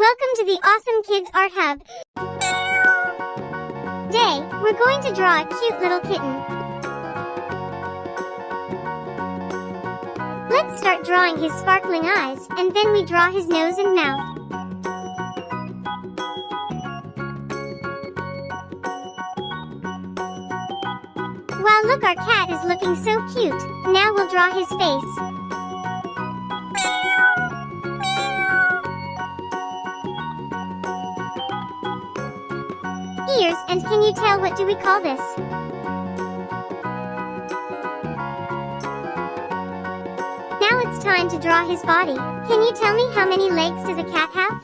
Welcome to the Awesome Kids Art Hub. Today, we're going to draw a cute little kitten. Let's start drawing his sparkling eyes, and then we draw his nose and mouth. Wow, look, our cat is looking so cute. Now we'll draw his face. Ears, and can you tell what do we call this? Now it's time to draw his body. Can you tell me how many legs does a cat have?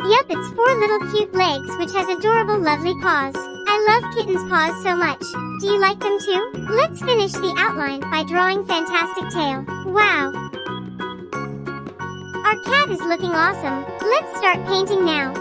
Yep, it's 4 little cute legs which has adorable lovely paws. I love kittens' paws so much. Do you like them too? Let's finish the outline by drawing fantastic tail. Wow! Our cat is looking awesome. Let's start painting now.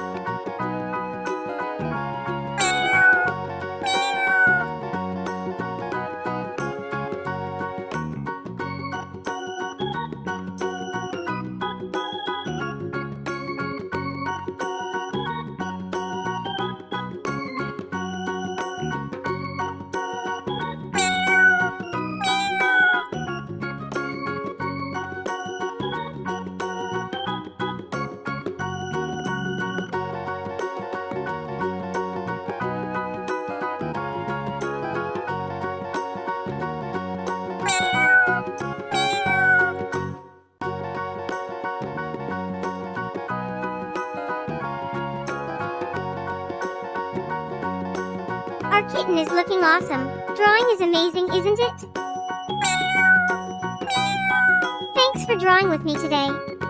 Our kitten is looking awesome. Drawing is amazing, isn't it? Thanks for drawing with me today.